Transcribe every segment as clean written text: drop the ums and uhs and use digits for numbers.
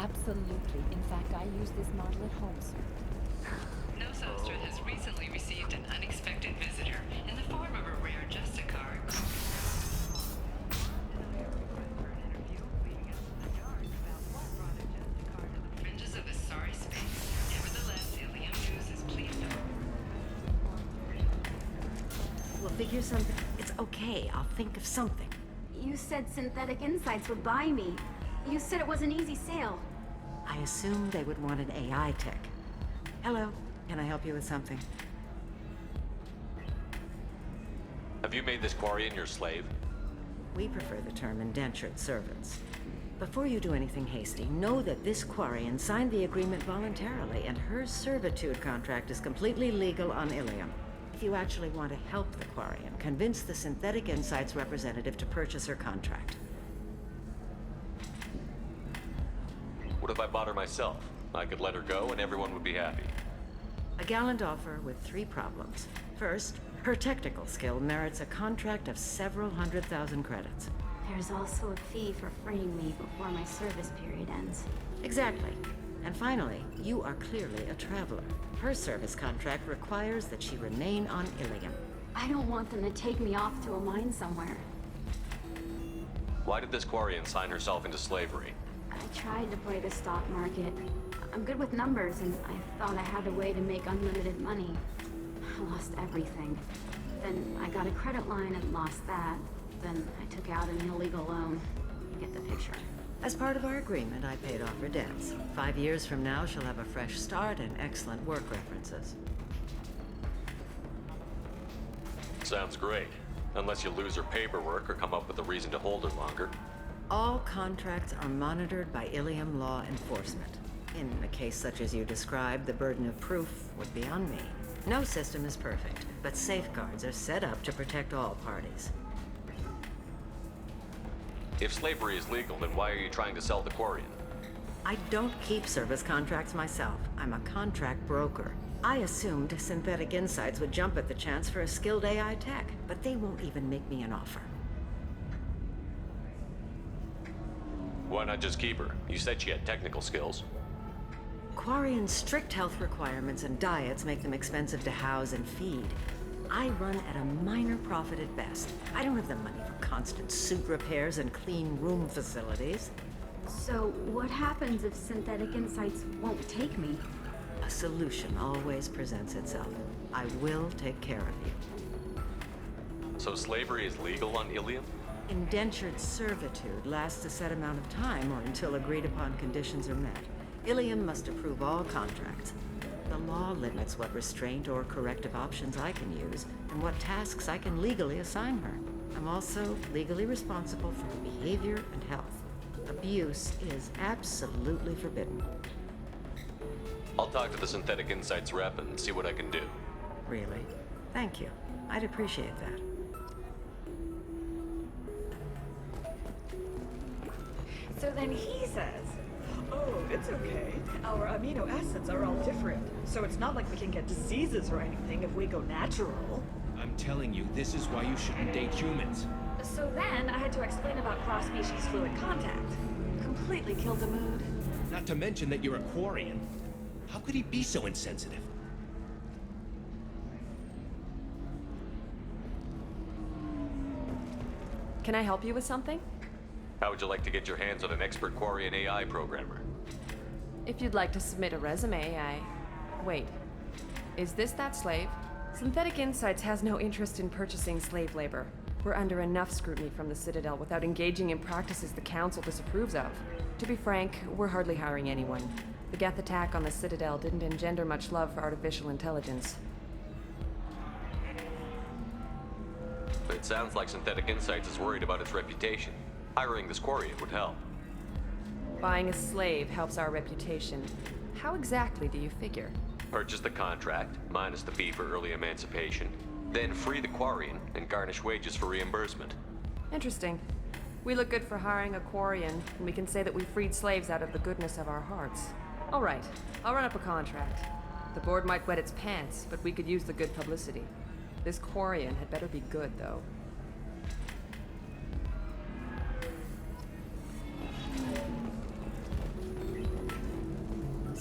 Absolutely. In fact, I use this model at home, sir. Nosostra has recently received an unexpected visitor in the form of a rare Justicar. Fringes of a sorry space. Nevertheless, Ilium News is pleased. We'll figure something. It's okay. I'll think of something. You said Synthetic Insights would buy me. You said it was an easy sale. I assumed they would want an AI tech. Hello. Can I help you with something? Have you made this Quarian your slave? We prefer the term indentured servants. Before you do anything hasty, know that this Quarian signed the agreement voluntarily, and her servitude contract is completely legal on Ilium. If you actually want to help the Quarian, convince the Synthetic Insights representative to purchase her contract. What if I bought her myself? I could let her go and everyone would be happy. A gallant offer with 3 problems. First, her technical skill merits a contract of several 100,000 credits. There's also a fee for freeing me before my service period ends. Exactly. And finally, you are clearly a traveler. Her service contract requires that she remain on Ilium. I don't want them to take me off to a mine somewhere. Why did this Quarian sign herself into slavery? I tried to play the stock market. I'm good with numbers, and I thought I had a way to make unlimited money. I lost everything. Then I got a credit line and lost that. Then I took out an illegal loan. You get the picture. As part of our agreement, I paid off her debts. 5 years from now, she'll have a fresh start and excellent work references. Sounds great. Unless you lose her paperwork or come up with a reason to hold her longer. All contracts are monitored by Ilium law enforcement. In a case such as you described, the burden of proof would be on me. No system is perfect, but safeguards are set up to protect all parties. If slavery is legal, then why are you trying to sell the Quarian? I don't keep service contracts myself. I'm a contract broker. I assumed Synthetic Insights would jump at the chance for a skilled AI tech, but they won't even make me an offer. Why not just keep her? You said she had technical skills. Quarian's strict health requirements and diets make them expensive to house and feed. I run at a minor profit at best. I don't have the money for constant suit repairs and clean room facilities. So what happens if Synthetic Insights won't take me? A solution always presents itself. I will take care of you. So slavery is legal on Ilium? Indentured servitude lasts a set amount of time or until agreed upon conditions are met. Ilium must approve all contracts. The law limits what restraint or corrective options I can use and what tasks I can legally assign her. I'm also legally responsible for her behavior and health. Abuse is absolutely forbidden. I'll talk to the Synthetic Insights rep and see what I can do. Really? Thank you. I'd appreciate that. So then he says, oh, it's okay. Our amino acids are all different, so it's not like we can get diseases or anything if we go natural. I'm telling you, this is why you shouldn't date humans. So then I had to explain about cross-species fluid contact. Completely killed the mood. Not to mention that you're a Quarian. How could he be so insensitive? Can I help you with something? How would you like to get your hands on an expert Quarian AI programmer? If you'd like to submit a resume, Wait. Is this that slave? Synthetic Insights has no interest in purchasing slave labor. We're under enough scrutiny from the Citadel without engaging in practices the Council disapproves of. To be frank, we're hardly hiring anyone. The Geth attack on the Citadel didn't engender much love for artificial intelligence. But it sounds like Synthetic Insights is worried about its reputation. Hiring this Quarian would help. Buying a slave helps our reputation. How exactly do you figure? Purchase the contract, minus the fee for early emancipation, then free the Quarian and garnish wages for reimbursement. Interesting. We look good for hiring a Quarian, and we can say that we freed slaves out of the goodness of our hearts. All right, I'll run up a contract. The board might wet its pants, but we could use the good publicity. This Quarian had better be good, though.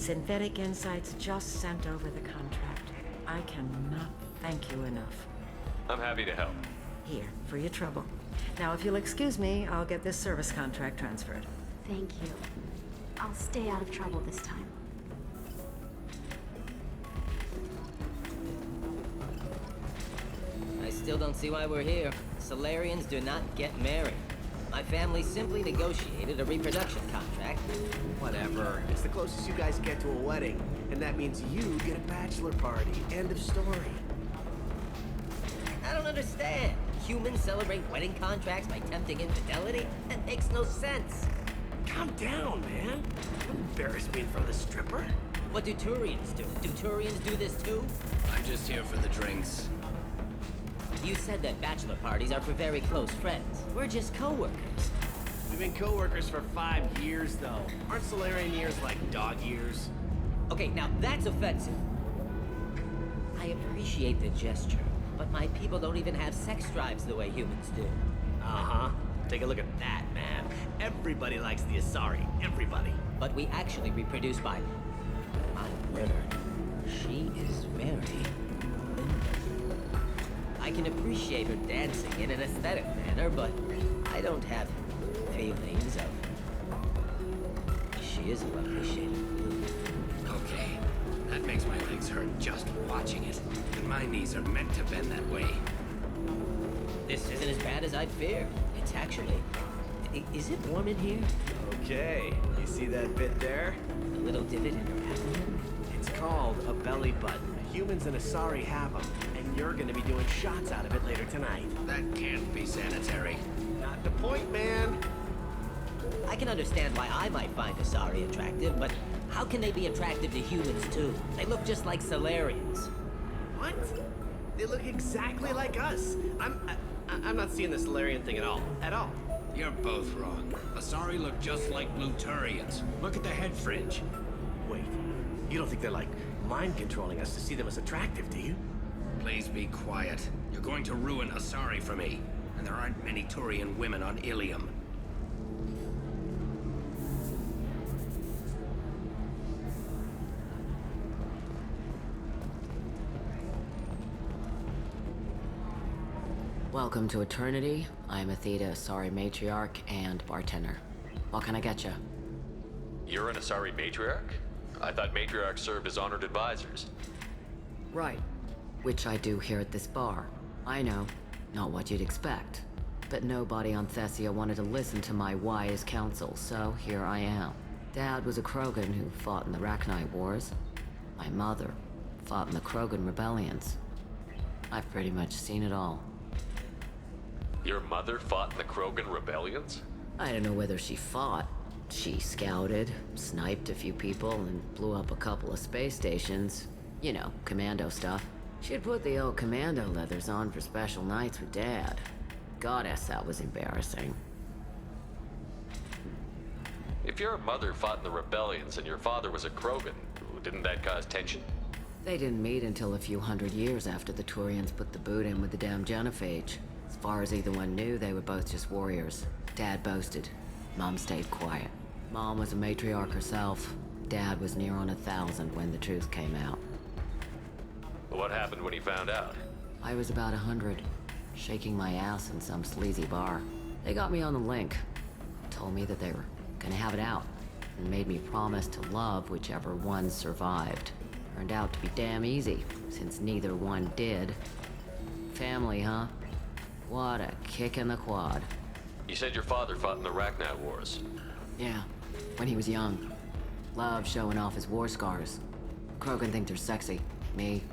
Synthetic Insights just sent over the contract. I cannot thank you enough. I'm happy to help. Here, for your trouble. Now, if you'll excuse me, I'll get this service contract transferred. Thank you. I'll stay out of trouble this time. I still don't see why we're here. Solarians do not get married. My family simply negotiated a reproduction contract. Whatever. It's the closest you guys get to a wedding. And that means you get a bachelor party. End of story. I don't understand. Humans celebrate wedding contracts by tempting infidelity? That makes no sense. Calm down, man. Don't embarrass me in front of the stripper. What do Turians do? Do Turians do this too? I'm just here for the drinks. You said that bachelor parties are for very close friends. We're just co-workers. We've been co-workers for 5 years, though. Aren't Solarian years like dog years? Okay, now that's offensive. I appreciate the gesture, but my people don't even have sex drives the way humans do. Uh-huh. Take a look at that, man. Everybody likes the Asari. Everybody. But we actually reproduce by liver. She is very... I can appreciate her dancing in an aesthetic manner, but I don't have feelings of... She is a lovely shade of blue. Okay, that makes my legs hurt just watching it. And my knees are meant to bend that way. This isn't as bad as I'd feared. It's actually... Is it warm in here? Okay. You see that bit there? A little divot in her abdomen? It's called a belly button. Humans and Asari have them, and you're gonna be doing shots out of it later tonight. That can't be sanitary. Not the point, man. I can understand why I might find Asari attractive, but how can they be attractive to humans too? They look just like Solarians. What? They look exactly like us. I'm not seeing the Solarian thing at all. At all. You're both wrong. Asari look just like blue Turians. Look at the head fringe. Wait. You don't think they're like mind controlling us to see them as attractive, do you? Please be quiet. You're going to ruin Asari for me. And there aren't many Turian women on Ilium. Welcome to Eternity. I'm Athena, Asari matriarch and bartender. What can I get you? You're an Asari matriarch? I thought matriarchs served as honored advisors. Right. Which I do here at this bar. I know, not what you'd expect. But nobody on Thessia wanted to listen to my wise counsel, so here I am. Dad was a Krogan who fought in the Rachni Wars. My mother fought in the Krogan rebellions. I've pretty much seen it all. Your mother fought in the Krogan rebellions? I don't know whether she fought. She scouted, sniped a few people, and blew up a couple of space stations. You know, commando stuff. She'd put the old commando leathers on for special nights with Dad. Goddess, that was embarrassing. If your mother fought in the rebellions and your father was a Krogan, didn't that cause tension? They didn't meet until a few hundred years after the Turians put the boot in with the damn genophage. As far as either one knew, they were both just warriors. Dad boasted. Mom stayed quiet. Mom was a matriarch herself. Dad was near on 1,000 when the truth came out. What happened when he found out? I was about 100, shaking my ass in some sleazy bar. They got me on the link. Told me that they were gonna have it out, and made me promise to love whichever one survived. Turned out to be damn easy, since neither one did. Family, huh? What a kick in the quad. You said your father fought in the Rachni Wars. Yeah, when he was young. Loved showing off his war scars. Krogan think they're sexy. Me,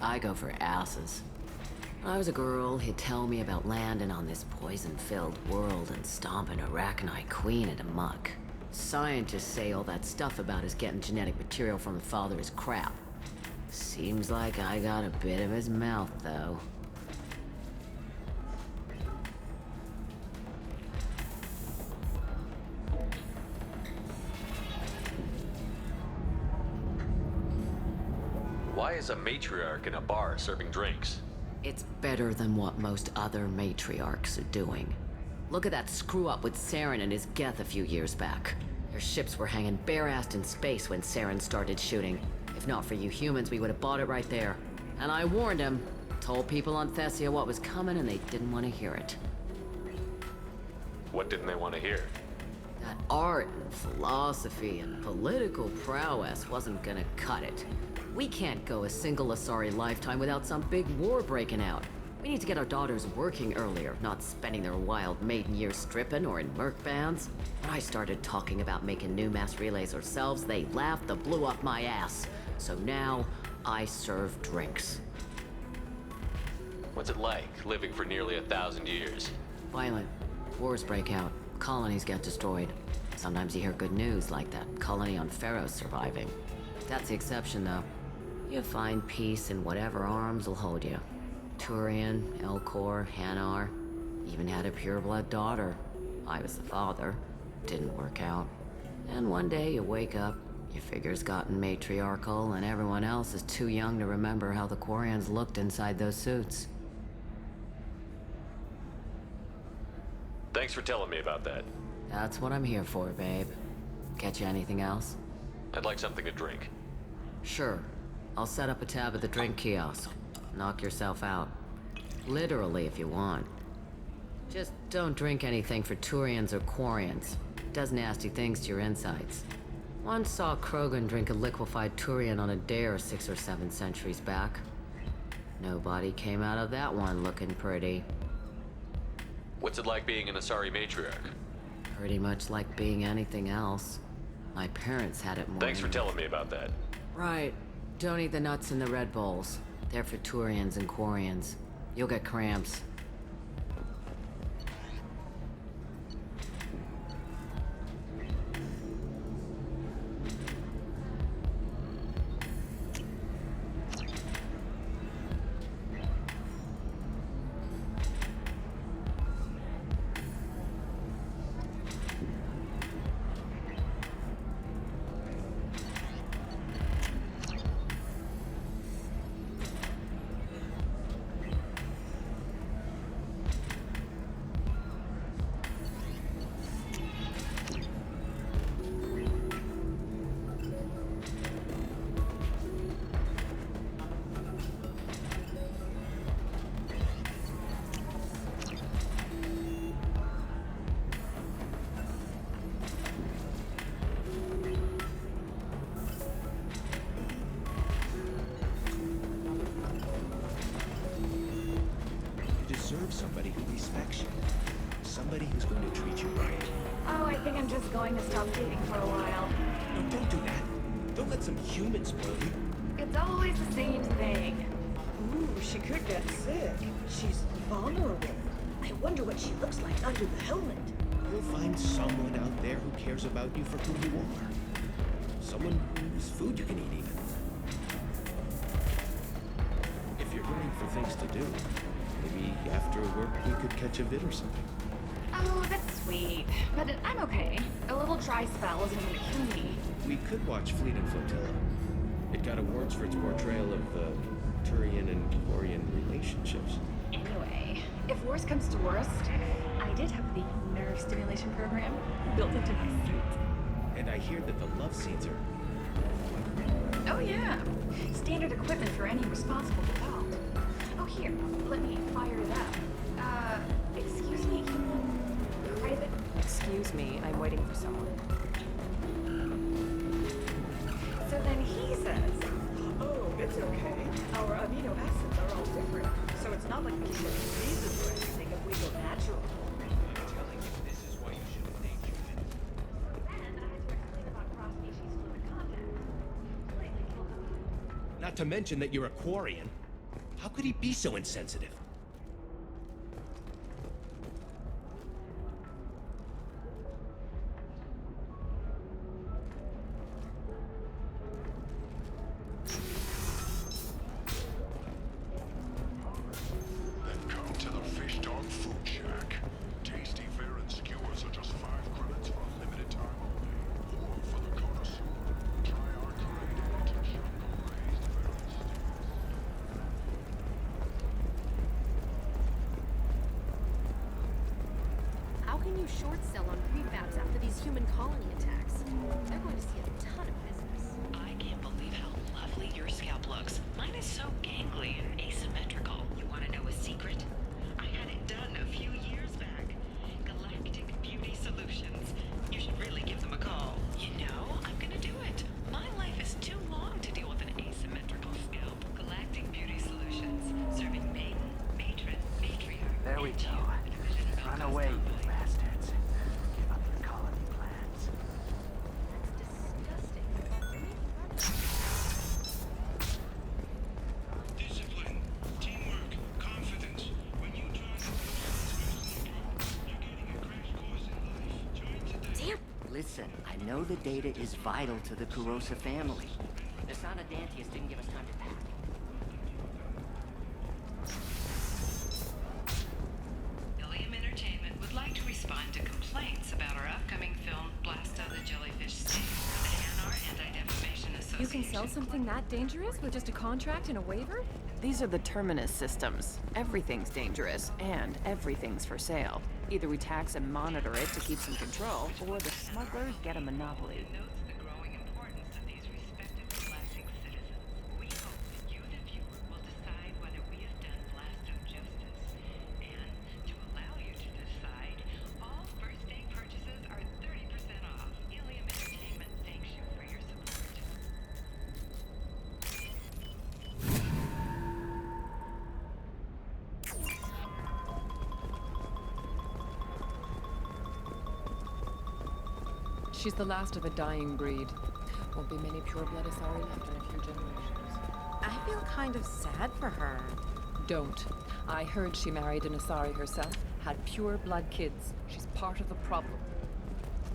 I go for asses. When I was a girl, he'd tell me about landing on this poison-filled world and stomping a Rachni queen into muck. Scientists say all that stuff about us getting genetic material from the father is crap. Seems like I got a bit of his mouth, though. Why is a matriarch in a bar serving drinks? It's better than what most other matriarchs are doing. Look at that screw-up with Saren and his Geth a few years back. Their ships were hanging bare-assed in space when Saren started shooting. If not for you humans, we would have bought it right there. And I warned him. Told people on Thessia what was coming, and they didn't want to hear it. What didn't they want to hear? That art and philosophy and political prowess wasn't gonna cut it. We can't go a single Asari lifetime without some big war breaking out. We need to get our daughters working earlier, not spending their wild maiden years stripping or in merc bands. When I started talking about making new mass relays ourselves, they laughed the blue off my ass. So now, I serve drinks. What's it like, living for nearly 1,000 years? Violent. Wars break out. Colonies get destroyed. Sometimes you hear good news, like that colony on Pharaoh surviving. That's the exception, though. You find peace in whatever arms will hold you. Turian, Elcor, Hanar. Even had a pureblood daughter. I was the father. Didn't work out. And one day you wake up, your figure's gotten matriarchal, and everyone else is too young to remember how the Quarians looked inside those suits. Thanks for telling me about that. That's what I'm here for, babe. Get you anything else? I'd like something to drink. Sure. I'll set up a tab at the drink kiosk. Knock yourself out. Literally, if you want. Just don't drink anything for Turians or Quarians. Does nasty things to your insides. Once saw Krogan drink a liquefied Turian on a dare 6 or 7 centuries back. Nobody came out of that one looking pretty. What's it like being an Asari matriarch? Pretty much like being anything else. My parents had it more. Thanks for telling me about that. Right. Don't eat the nuts in the Red Bowls. They're for Turians and Quarians. You'll get cramps. Somebody who respects you. Somebody who's going to treat you right. Oh, I think I'm just going to stop dating for a while. No, don't do that. Don't let some human spoil you. It's always the same thing. Ooh, she could get sick. She's vulnerable. I wonder what she looks like under the helmet. You'll find someone out there who cares about you for who you are. Someone whose food you can eat, even. If you're looking for things to do, maybe after work we could catch a vid or something. Oh, that's sweet. But I'm okay. A little dry spell isn't gonna kill me. We could watch Fleet and Flotilla. It got awards for its portrayal of the Turian and Quarian relationships. Anyway, if worst comes to worst, I did have the nerve stimulation program built into my suit. And I hear that the love scenes are... Oh yeah. Standard equipment for any responsible adult. Oh here, let me fire it up. Excuse me. Private. Excuse me, I'm waiting for someone. So then he says, oh, it's okay. Our amino acids are all different. So it's not like we can get diseases or anything if we go natural. I'm telling you, this is why you shouldn't date human. Then I had to explain about cross-species fluid contact. Completely killed them. Not to mention that you're a Quarian. How could he be so insensitive? Then come to the Fish Dog Food Shack. Tasty fare and skewers are just 5 credits for a limited time only. Or for the connoisseur, try our creative jungle-raised berries. can you short sell on prefabs after these human colony attacks? They're going to see a ton of business. I can't believe how lovely your scalp looks. Mine is so gangly and asymmetrical. You want to know a secret? I had it done a few years back. Galactic Beauty Solutions. You should really give them a call. You know, I'm gonna do it. My life is too long to deal with an asymmetrical scalp. Galactic Beauty Solutions. Serving maiden, matron, matriarch. There we go. Run away, you bastards. Give up your colony plans. Discipline, teamwork, confidence. When you join you're getting a crash course in life. Join today. Damn! Listen, I know the data is vital to the Kurosa family. The son of Dantius didn't give us time to pack. Ilium Entertainment would like to respond to complaints about our upcoming film, Blasto the Jellyfish Sting, of the Hanar Anti-Defamation Association. You can sell something that dangerous with just a contract and a waiver? These are the Terminus systems. Everything's dangerous, and everything's for sale. Either we tax and monitor it to keep some control, or the smugglers get a monopoly. Notes the growing importance of these respected galactic citizens. We hope that you, the viewer, will decide whether we have done Blasto justice. And to allow you to decide, all first-day purchases are 30% off. Ilium Entertainment thanks you for your support. She's the last of a dying breed. Won't be many pure-blood Asari left in a few generations. I feel kind of sad for her. Don't. I heard she married an Asari herself, had pure-blood kids. She's part of the problem.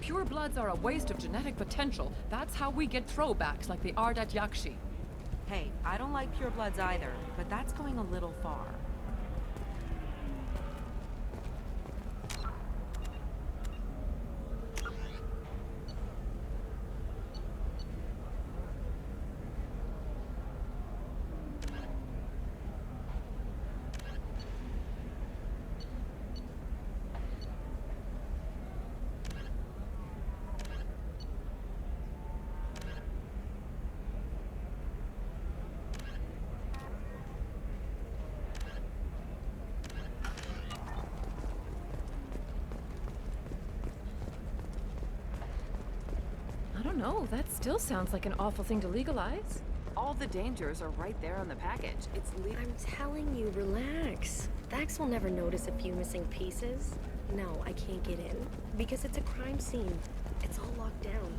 Pure-bloods are a waste of genetic potential. That's how we get throwbacks like the Ardat Yakshi. Hey, I don't like purebloods either, but that's going a little far. No, that still sounds like an awful thing to legalize. All the dangers are right there on the package. It's legal. I'm telling you, relax. Thax will never notice a few missing pieces. No, I can't get in. Because it's a crime scene. It's all locked down.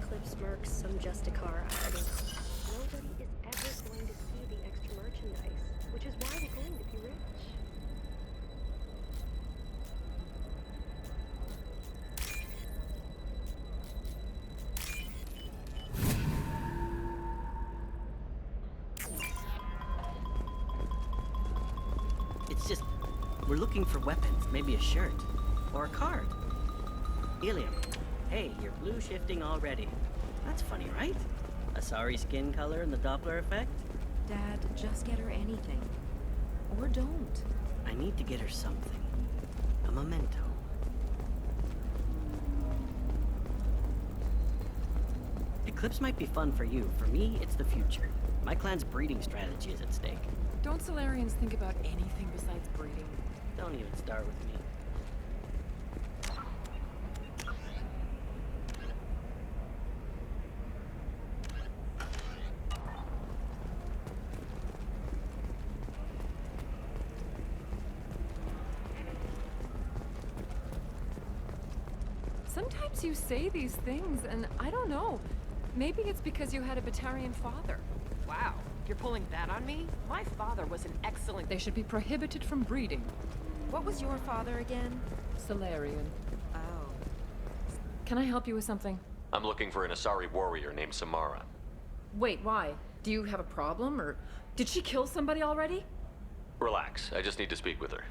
Eclipse mercs, some Justicar, I don't know. Nobody is ever going to see the extra merchandise. Which is why we're going to be rich. Just, we're looking for weapons, maybe a shirt, or a card. Ilium, hey, you're blue shifting already. That's funny, right? Asari skin color and the Doppler effect? Dad, just get her anything. Or don't. I need to get her something. A memento. Eclipse might be fun for you. For me, it's the future. My clan's breeding strategy is at stake. Don't Solarians think about anything besides breeding? Don't even start with me. Sometimes you say these things, and I don't know. Maybe it's because you had a Batarian father. Wow, you're pulling that on me? My father was an excellent... They should be prohibited from breeding. What was your father again? Solarian. Oh. Can I help you with something? I'm looking for an Asari warrior named Samara. Wait, why? Do you have a problem, or did she kill somebody already? Relax, I just need to speak with her.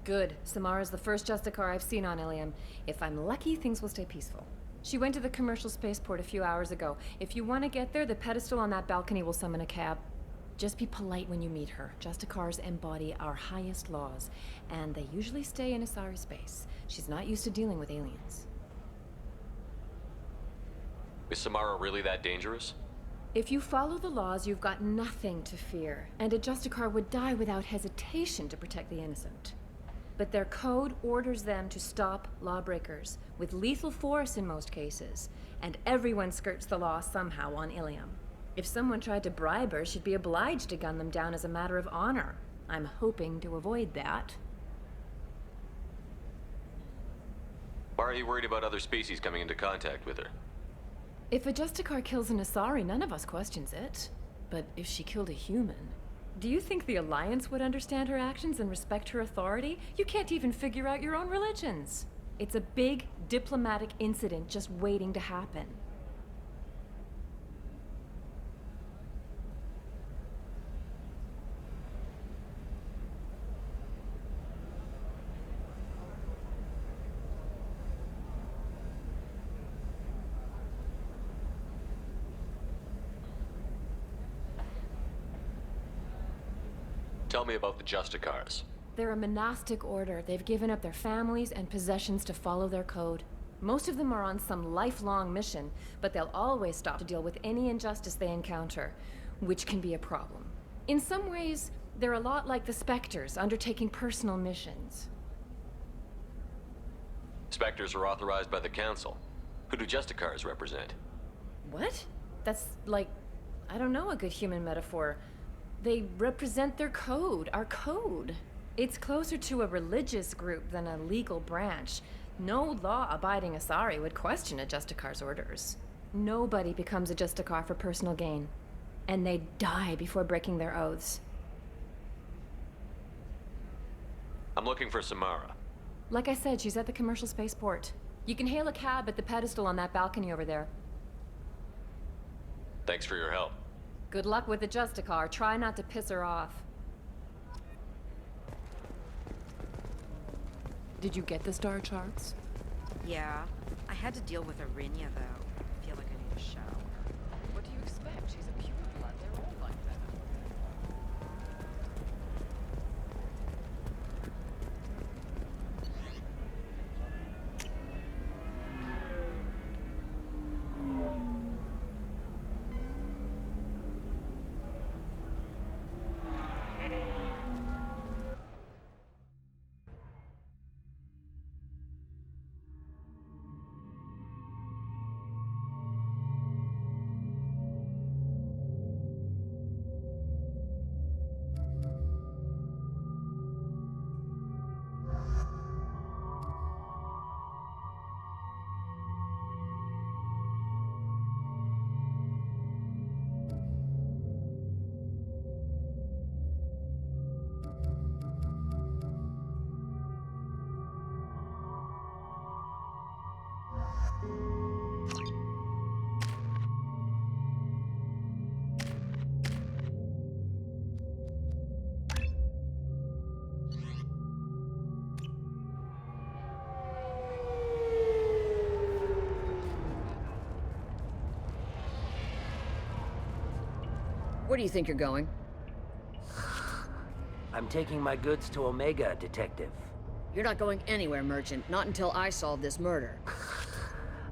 Good. Samara's the first Justicar I've seen on Ilium. If I'm lucky, things will stay peaceful. She went to the commercial spaceport a few hours ago. If you want to get there, the pedestal on that balcony will summon a cab. Just be polite when you meet her. Justicars embody our highest laws, and they usually stay in Asari space. She's not used to dealing with aliens. Is Samara really that dangerous? If you follow the laws, you've got nothing to fear, and a Justicar would die without hesitation to protect the innocent. But their code orders them to stop lawbreakers, with lethal force in most cases, and everyone skirts the law somehow on Ilium. If someone tried to bribe her, she'd be obliged to gun them down as a matter of honor. I'm hoping to avoid that. Why are you worried about other species coming into contact with her? If a Justicar kills an Asari, none of us questions it. But if she killed a human, do you think the Alliance would understand her actions and respect her authority? You can't even figure out your own religions. It's a big diplomatic incident just waiting to happen. Tell me about the Justicars. They're a monastic order. They've given up their families and possessions to follow their code. Most of them are on some lifelong mission, but they'll always stop to deal with any injustice they encounter, which can be a problem. In some ways, they're a lot like the Spectres, undertaking personal missions. Spectres are authorized by the Council. Who do Justicars represent? What? That's like, I don't know, a good human metaphor. They represent their code, our code. It's closer to a religious group than a legal branch. No law-abiding Asari would question a Justicar's orders. Nobody becomes a Justicar for personal gain. And they die before breaking their oaths. I'm looking for Samara. Like I said, she's at the commercial spaceport. You can hail a cab at the pedestal on that balcony over there. Thanks for your help. Good luck with the Justicar. Try not to piss her off. Did you get the star charts? Yeah. I had to deal with Arinya, though. I feel like I need a shower. What do you expect? She's a pureblood. They're all like that. Where do you think you're going? I'm taking my goods to Omega, Detective. You're not going anywhere, Merchant. Not until I solve this murder.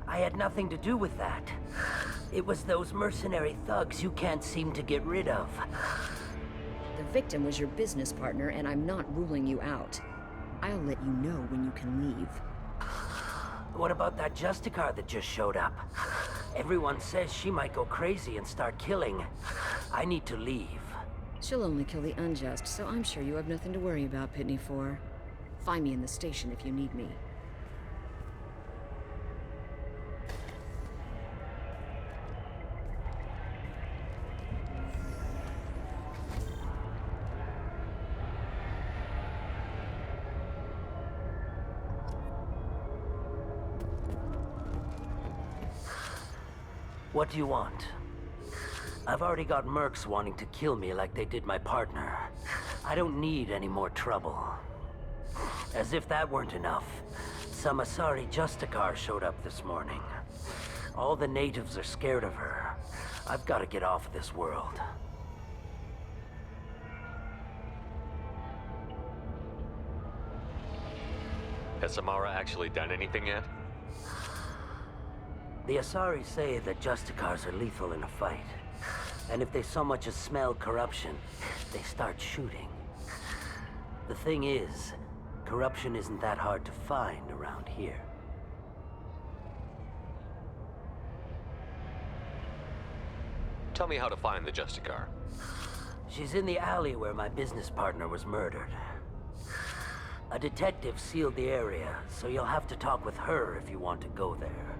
I had nothing to do with that. It was those mercenary thugs you can't seem to get rid of. The victim was your business partner, and I'm not ruling you out. I'll let you know when you can leave. What about that Justicar that just showed up? Everyone says she might go crazy and start killing. I need to leave. She'll only kill the unjust, so I'm sure you have nothing to worry about, Pitney 4. Find me in the station if you need me. What do you want? I've already got mercs wanting to kill me like they did my partner. I don't need any more trouble. As if that weren't enough, some Asari Justicar showed up this morning. All the natives are scared of her. I've got to get off this world. Has Samara actually done anything yet? The Asari say that Justicars are lethal in a fight. And if they so much as smell corruption, they start shooting. The thing is, corruption isn't that hard to find around here. Tell me how to find the Justicar. She's in the alley where my business partner was murdered. A detective sealed the area, so you'll have to talk with her if you want to go there.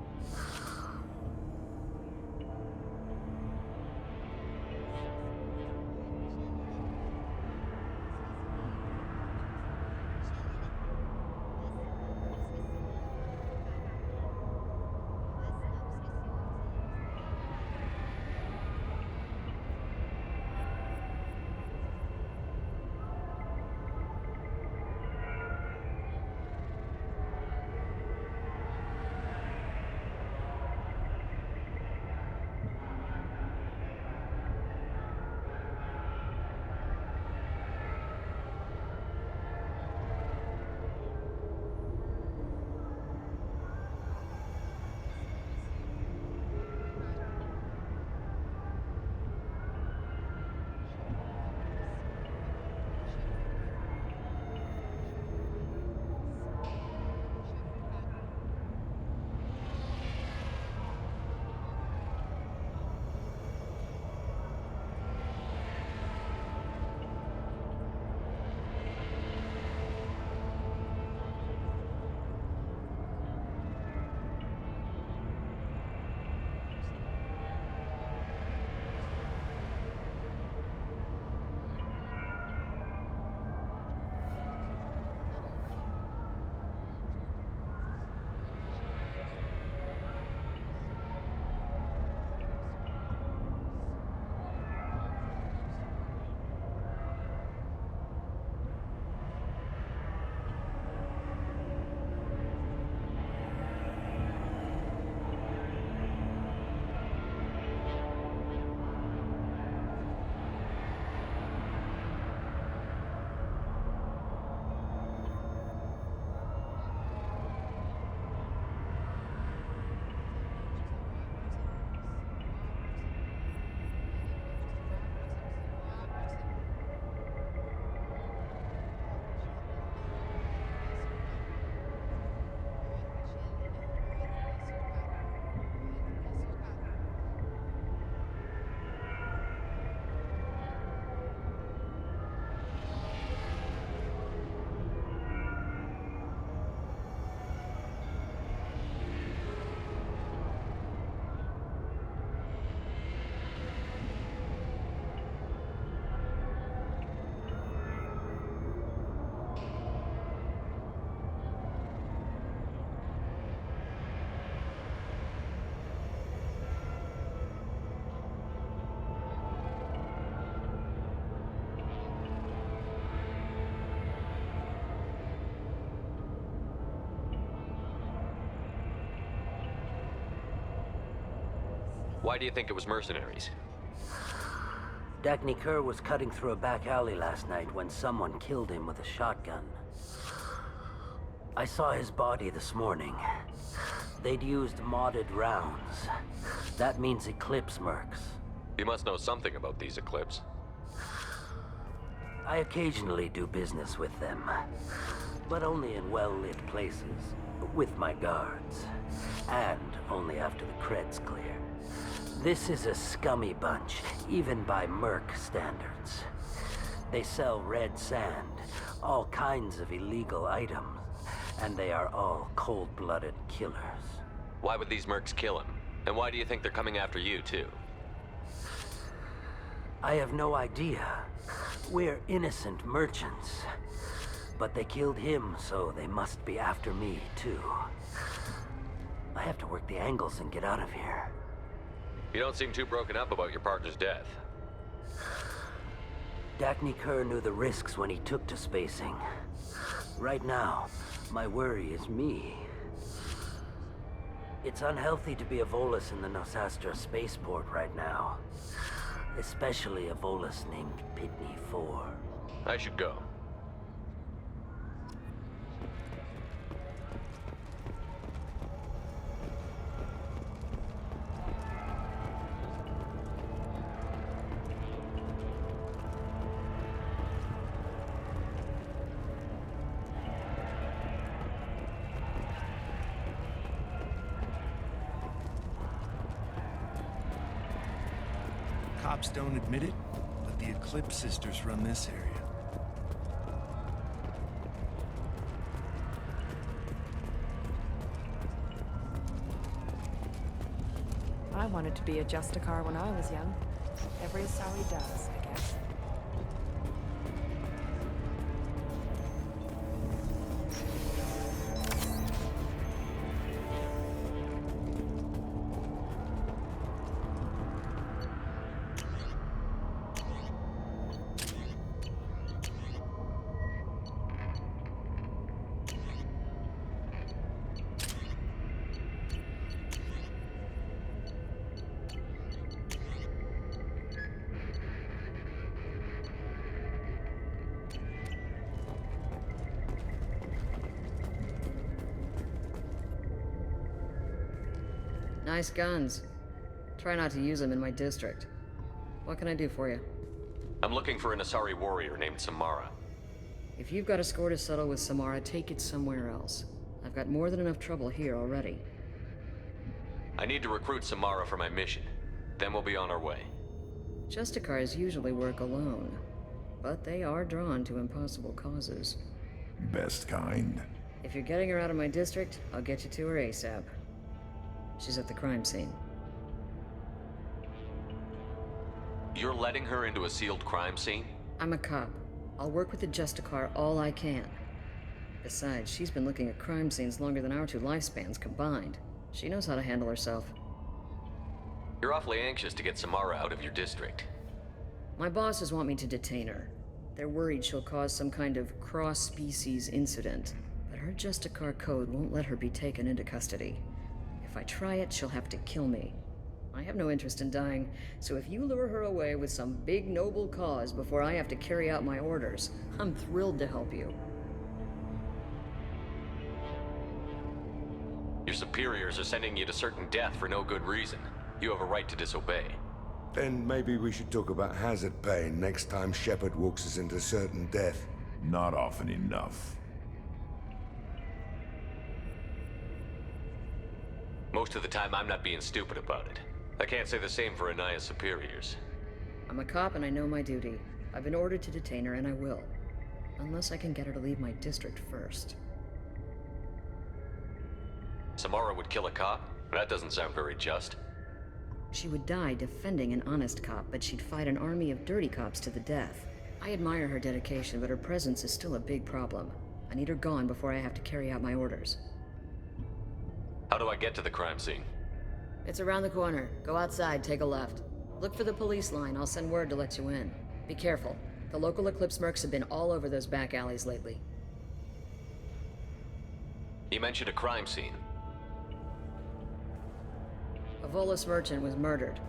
Why do you think it was mercenaries? Dagny Kerr was cutting through a back alley last night when someone killed him with a shotgun. I saw his body this morning. They'd used modded rounds. That means Eclipse mercs. You must know something about these Eclipse. I occasionally do business with them, but only in well-lit places, with my guards, and only after the cred's clear. This is a scummy bunch, even by merc standards. They sell red sand, all kinds of illegal items, and they are all cold-blooded killers. Why would these mercs kill him? And why do you think they're coming after you, too? I have no idea. We're innocent merchants. But they killed him, so they must be after me, too. I have to work the angles and get out of here. You don't seem too broken up about your partner's death. Dagny Kerr knew the risks when he took to spacing. Right now, my worry is me. It's unhealthy to be a Volus in the Nosastra spaceport right now. Especially a Volus named Pitney 4. I should go. Cops don't admit it, but the Eclipse sisters run this area. I wanted to be a Justicar when I was young. Every Asari does, I guess. Nice guns. Try not to use them in my district. What can I do for you? I'm looking for an Asari warrior named Samara. If you've got a score to settle with Samara, take it somewhere else. I've got more than enough trouble here already. I need to recruit Samara for my mission. Then we'll be on our way. Justicars usually work alone, but they are drawn to impossible causes. Best kind. If you're getting her out of my district, I'll get you to her ASAP. She's at the crime scene. You're letting her into a sealed crime scene? I'm a cop. I'll work with the Justicar all I can. Besides, she's been looking at crime scenes longer than our two lifespans combined. She knows how to handle herself. You're awfully anxious to get Samara out of your district. My bosses want me to detain her. They're worried she'll cause some kind of cross-species incident, but her Justicar code won't let her be taken into custody. If I try it, she'll have to kill me. I have no interest in dying, so if you lure her away with some big noble cause before I have to carry out my orders, I'm thrilled to help you. Your superiors are sending you to certain death for no good reason. You have a right to disobey. Then maybe we should talk about hazard pay next time Shepard walks us into certain death. Not often enough. Most of the time, I'm not being stupid about it. I can't say the same for Anaya's superiors. I'm a cop and I know my duty. I've been ordered to detain her and I will. Unless I can get her to leave my district first. Samara would kill a cop? That doesn't sound very just. She would die defending an honest cop, but she'd fight an army of dirty cops to the death. I admire her dedication, but her presence is still a big problem. I need her gone before I have to carry out my orders. How do I get to the crime scene? It's around the corner. Go outside, take a left. Look for the police line. I'll send word to let you in. Be careful. The local Eclipse mercs have been all over those back alleys lately. You mentioned a crime scene. A Volus merchant was murdered.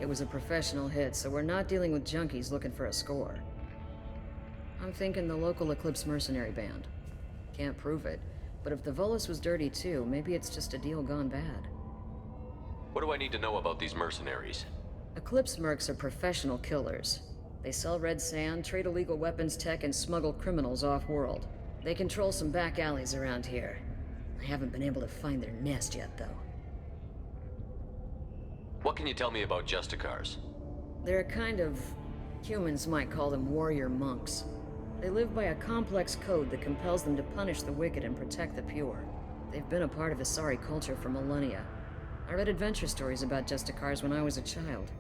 It was a professional hit, so we're not dealing with junkies looking for a score. I'm thinking the local Eclipse mercenary band. Can't prove it, but if the Volus was dirty too, maybe it's just a deal gone bad. What do I need to know about these mercenaries? Eclipse mercs are professional killers. They sell red sand, trade illegal weapons tech, and smuggle criminals off-world. They control some back alleys around here. I haven't been able to find their nest yet, though. What can you tell me about Justicars? They're a kind of... humans might call them warrior monks. They live by a complex code that compels them to punish the wicked and protect the pure. They've been a part of Asari culture for millennia. I read adventure stories about Justicars when I was a child.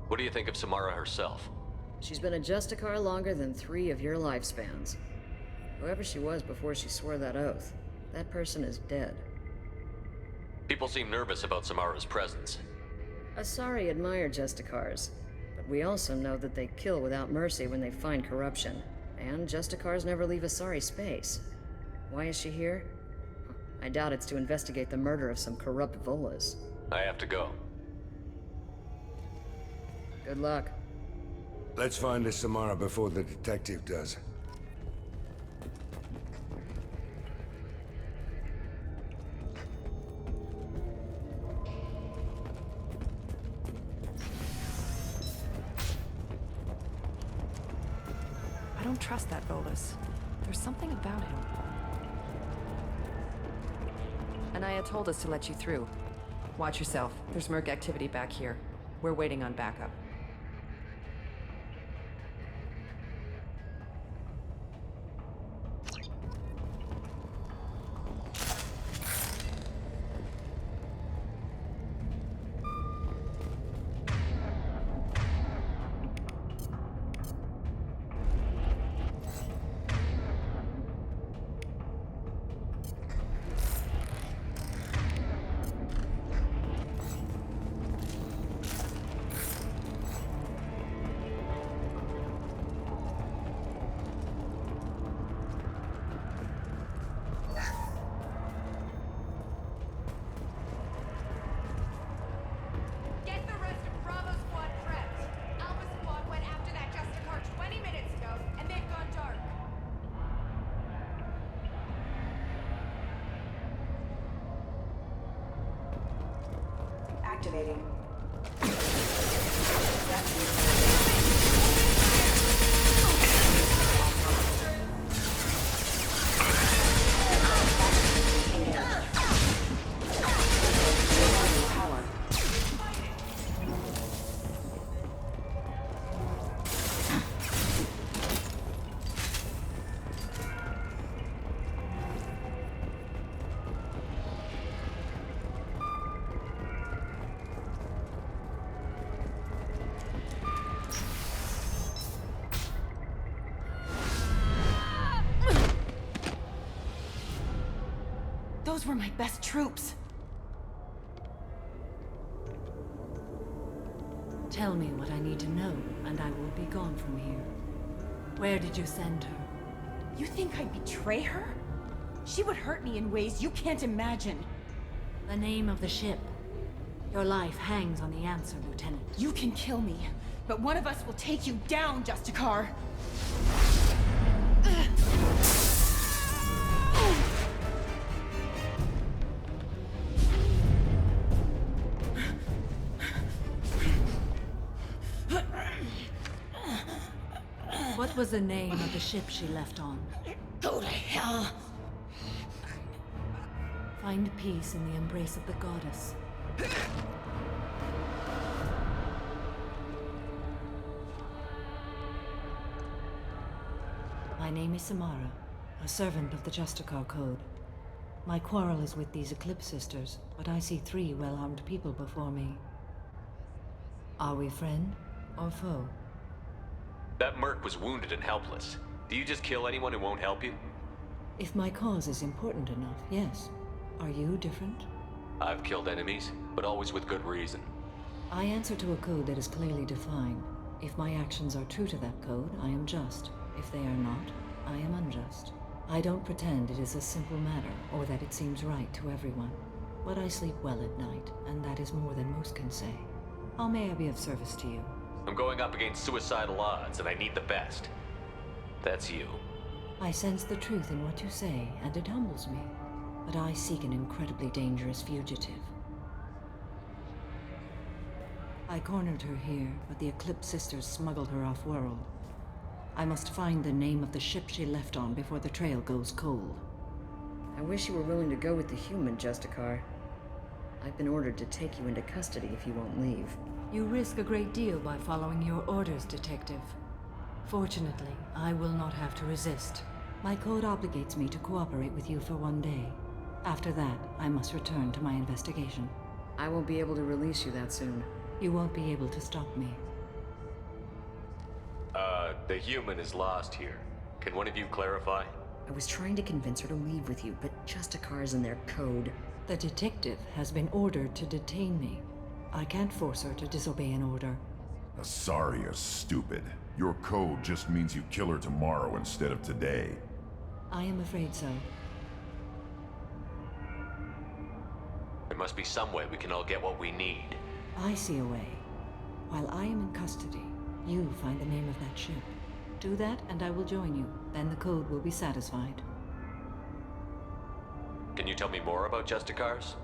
What do you think of Samara herself? She's been a Justicar longer than 3 of your lifespans. Whoever she was before she swore that oath, that person is dead. People seem nervous about Samara's presence. Asari admire Justicars, but we also know that they kill without mercy when they find corruption. And Justicars never leave Asari space. Why is she here? I doubt it's to investigate the murder of some corrupt Volas. I have to go. Good luck. Let's find this Samara before the detective does. I don't trust that Volus. There's something about him. Anaya told us to let you through. Watch yourself. There's merc activity back here. We're waiting on backup. Get the rest of Bravo Squad prepped. Alpha Squad went after that Justicar 20 minutes ago, and they've gone dark. Activating. Those were my best troops. Tell me what I need to know, and I will be gone from here. Where did you send her? You think I'd betray her? She would hurt me in ways you can't imagine. The name of the ship. Your life hangs on the answer, Lieutenant. You can kill me, but one of us will take you down, Justicar. What was the name of the ship she left on? Go to hell. Find peace in the embrace of the goddess. My name is Samara, a servant of the Justicar Code. My quarrel is with these Eclipse Sisters, but I see 3 well-armed people before me. Are we friend or foe? That merc was wounded and helpless. Do you just kill anyone who won't help you? If my cause is important enough, yes. Are you different? I've killed enemies, but always with good reason. I answer to a code that is clearly defined. If my actions are true to that code, I am just. If they are not, I am unjust. I don't pretend it is a simple matter, or that it seems right to everyone. But I sleep well at night, and that is more than most can say. How may I be of service to you? I'm going up against suicidal odds, and I need the best. That's you. I sense the truth in what you say, and it humbles me. But I seek an incredibly dangerous fugitive. I cornered her here, but the Eclipse Sisters smuggled her off-world. I must find the name of the ship she left on before the trail goes cold. I wish you were willing to go with the human, Justicar. I've been ordered to take you into custody if you won't leave. You risk a great deal by following your orders, Detective. Fortunately, I will not have to resist. My code obligates me to cooperate with you for 1 day. After that, I must return to my investigation. I won't be able to release you that soon. You won't be able to stop me. The human is lost here. Can one of you clarify? I was trying to convince her to leave with you, but Justicar's in their code. The detective has been ordered to detain me. I can't force her to disobey an order. Asari is stupid. Your code just means you kill her tomorrow instead of today. I am afraid so. There must be some way we can all get what we need. I see a way. While I am in custody, you find the name of that ship. Do that, and I will join you. Then the code will be satisfied. Can you tell me more about Justicars?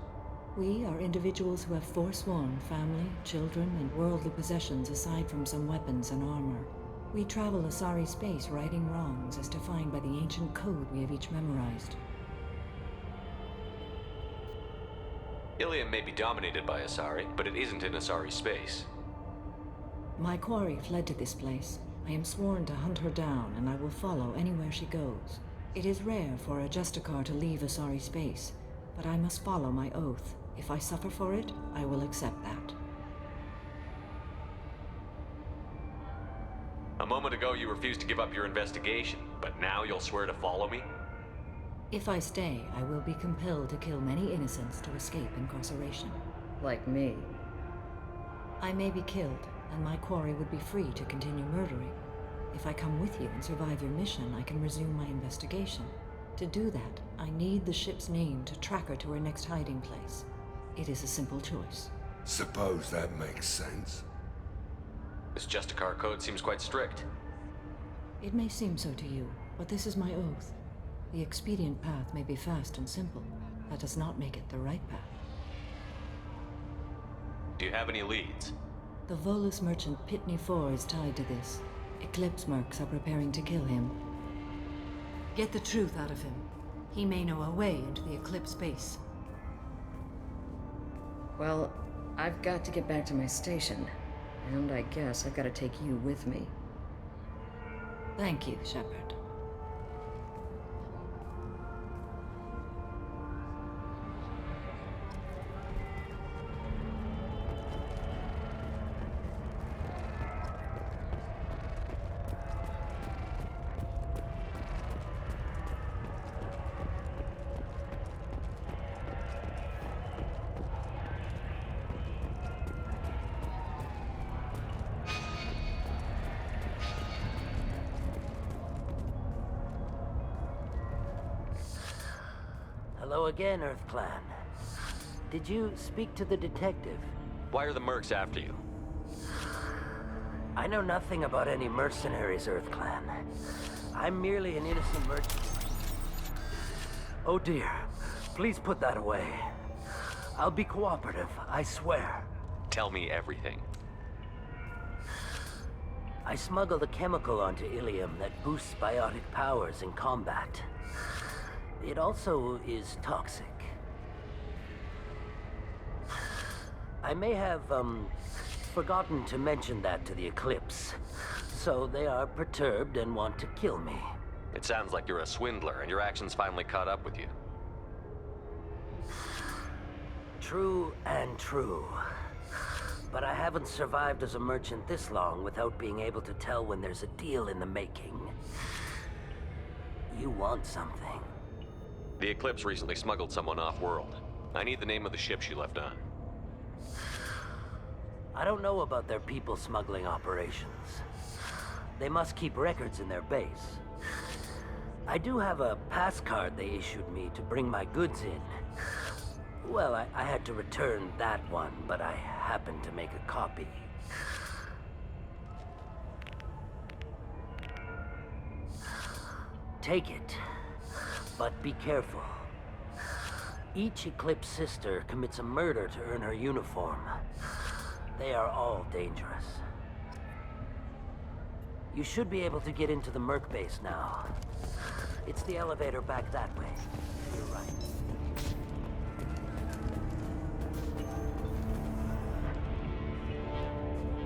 We are individuals who have forsworn family, children, and worldly possessions aside from some weapons and armor. We travel Asari space righting wrongs as defined by the ancient code we have each memorized. Ilium may be dominated by Asari, but it isn't in Asari space. My quarry fled to this place. I am sworn to hunt her down, and I will follow anywhere she goes. It is rare for a Justicar to leave Asari space, but I must follow my oath. If I suffer for it, I will accept that. A moment ago, you refused to give up your investigation, but now you'll swear to follow me? If I stay, I will be compelled to kill many innocents to escape incarceration. Like me. I may be killed, and my quarry would be free to continue murdering. If I come with you and survive your mission, I can resume my investigation. To do that, I need the ship's name to track her to her next hiding place. It is a simple choice. Suppose that makes sense. This Justicar code seems quite strict. It may seem so to you, but this is my oath. The expedient path may be fast and simple. That does not make it the right path. Do you have any leads? The Volus merchant Pitney 4 is tied to this. Eclipse mercs are preparing to kill him. Get the truth out of him. He may know a way into the Eclipse base. Well, I've got to get back to my station. And I guess I've got to take you with me. Thank you, Shepard. Hello again, Earth Clan. Did you speak to the detective? Why are the mercs after you? I know nothing about any mercenaries, Earth Clan. I'm merely an innocent merchant. Oh dear. Please put that away. I'll be cooperative, I swear. Tell me everything. I smuggled a chemical onto Ilium that boosts biotic powers in combat. It also is toxic. I may have, forgotten to mention that to the Eclipse. So they are perturbed and want to kill me. It sounds like you're a swindler, and your actions finally caught up with you. True and true. But I haven't survived as a merchant this long without being able to tell when there's a deal in the making. You want something. The Eclipse recently smuggled someone off-world. I need the name of the ship she left on. I don't know about their people smuggling operations. They must keep records in their base. I do have a pass card they issued me to bring my goods in. Well, I had to return that one, but I happened to make a copy. Take it. But be careful. Each Eclipse sister commits a murder to earn her uniform. They are all dangerous. You should be able to get into the Merc base now. It's the elevator back that way. You're right.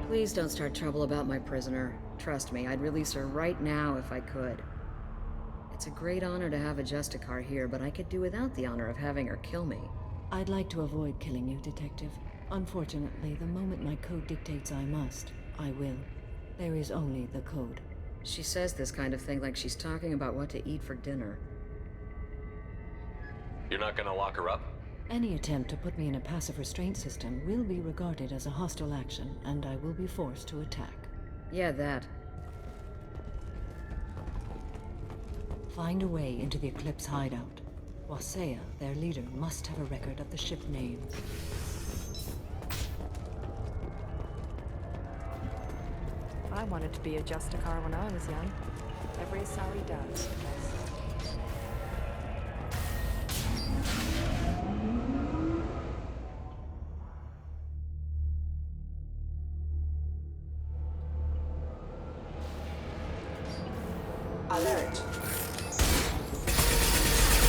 Please don't start trouble about my prisoner. Trust me, I'd release her right now if I could. It's a great honor to have a Justicar here, but I could do without the honor of having her kill me. I'd like to avoid killing you, Detective. Unfortunately, the moment my code dictates I must, I will. There is only the code. She says this kind of thing like she's talking about what to eat for dinner. You're not gonna lock her up? Any attempt to put me in a passive restraint system will be regarded as a hostile action, and I will be forced to attack. Yeah, that. Find a way into the Eclipse hideout. Wasea, their leader, must have a record of the ship name. I wanted to be a Justicar when I was young. Every Asari does. Alert.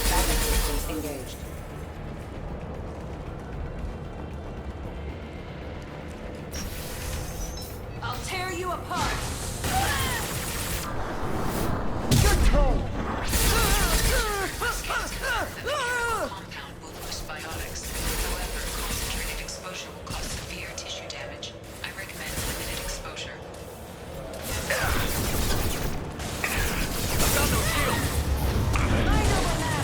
Backup systems engaged. I'll tear you apart! Compound will boost biotics. However, concentrated exposure will cause severe tissue damage. I recommend limited exposure. I've got no shield! I know what that...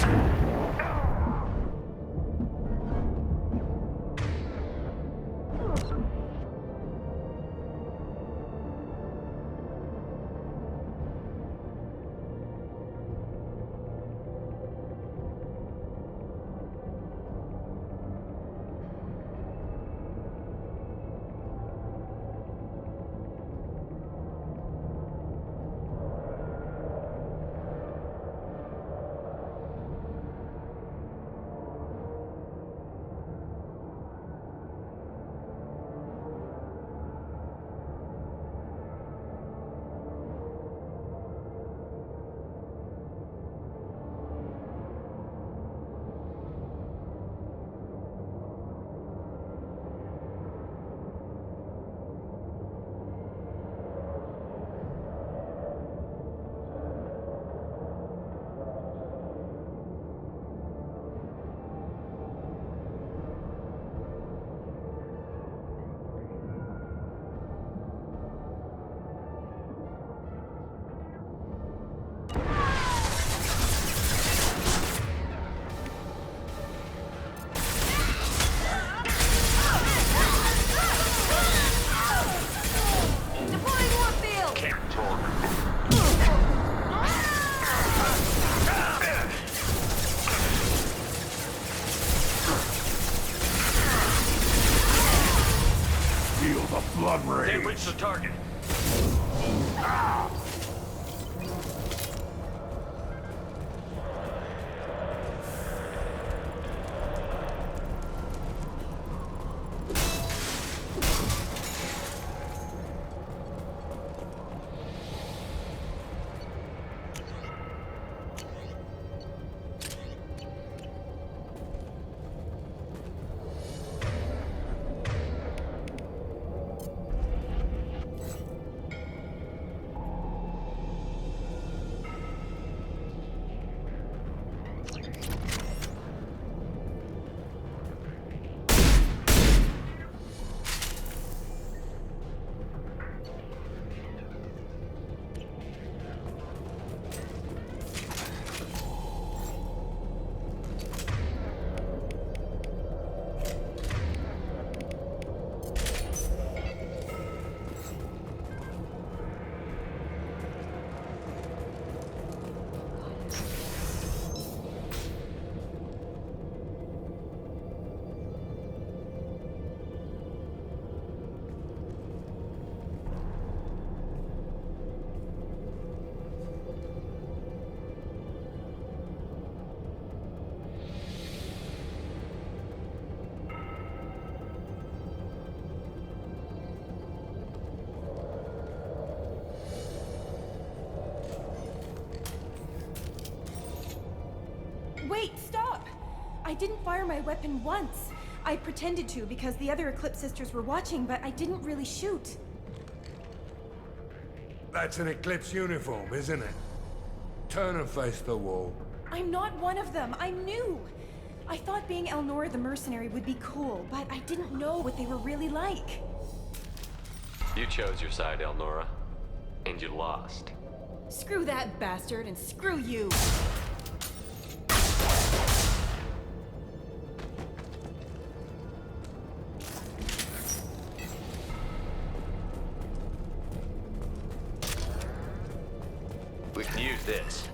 Blood rage. Can't reach the target. Wait, stop! I didn't fire my weapon once. I pretended to because the other Eclipse sisters were watching, but I didn't really shoot. That's an Eclipse uniform, isn't it? Turn and face the wall. I'm not one of them. I'm new. I thought being Elnora the mercenary would be cool, but I didn't know what they were really like. You chose your side, Elnora. And you lost. Screw that bastard and screw you. We can use this.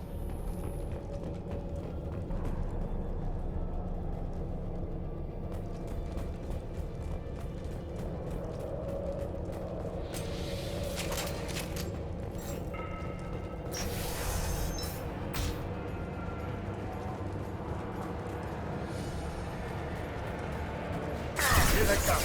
Here they come.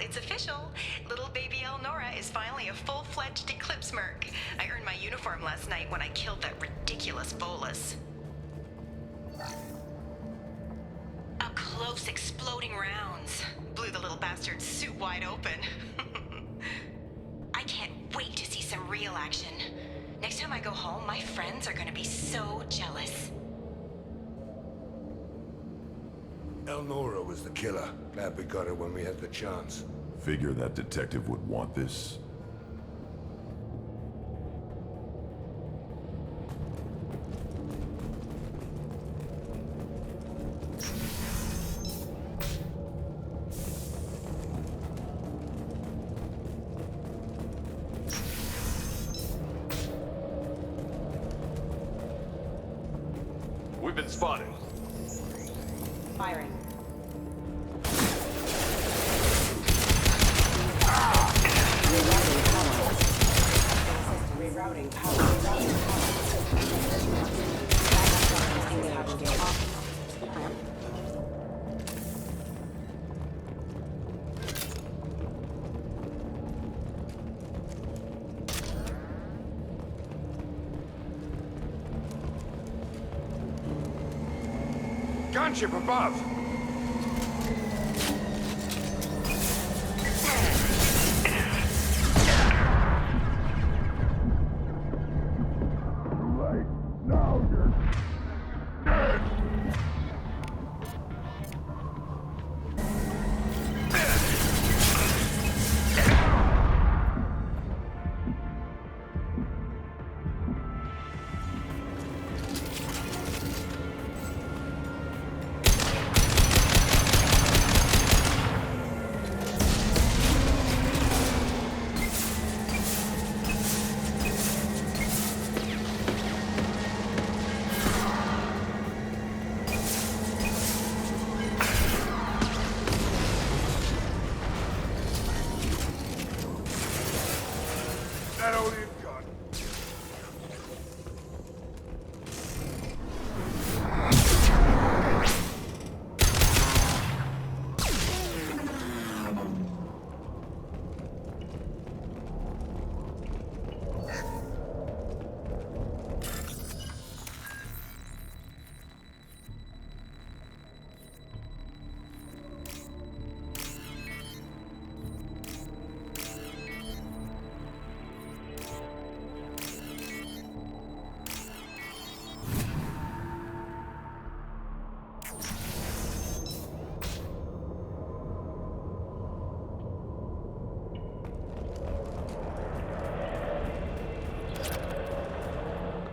it's official. Little baby Elnora is finally a full-fledged Eclipse merc. I earned my uniform last night when I killed that ridiculous bolus. Up close, exploding rounds. Blew the little bastard's suit wide open. I can't wait to see some real action. Next time I go home, my friends are gonna be so jealous. Elnora was the killer. Glad we got her when we had the chance. Figure that detective would want this. We've been spotted. Firing. Rerouting power. Rerouting power. Gunship above! That all you've got?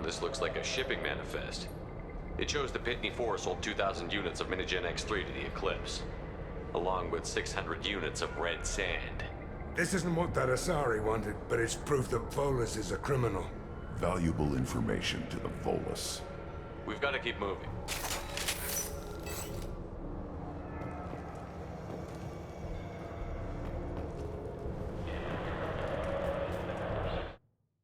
This looks like a shipping manifest. It shows the Pitney 4 sold 2,000 units of Minigen X3 to the Eclipse, along with 600 units of red sand. This isn't what that Asari wanted, but it's proof that Volus is a criminal. Valuable information to the Volus. We've got to keep moving.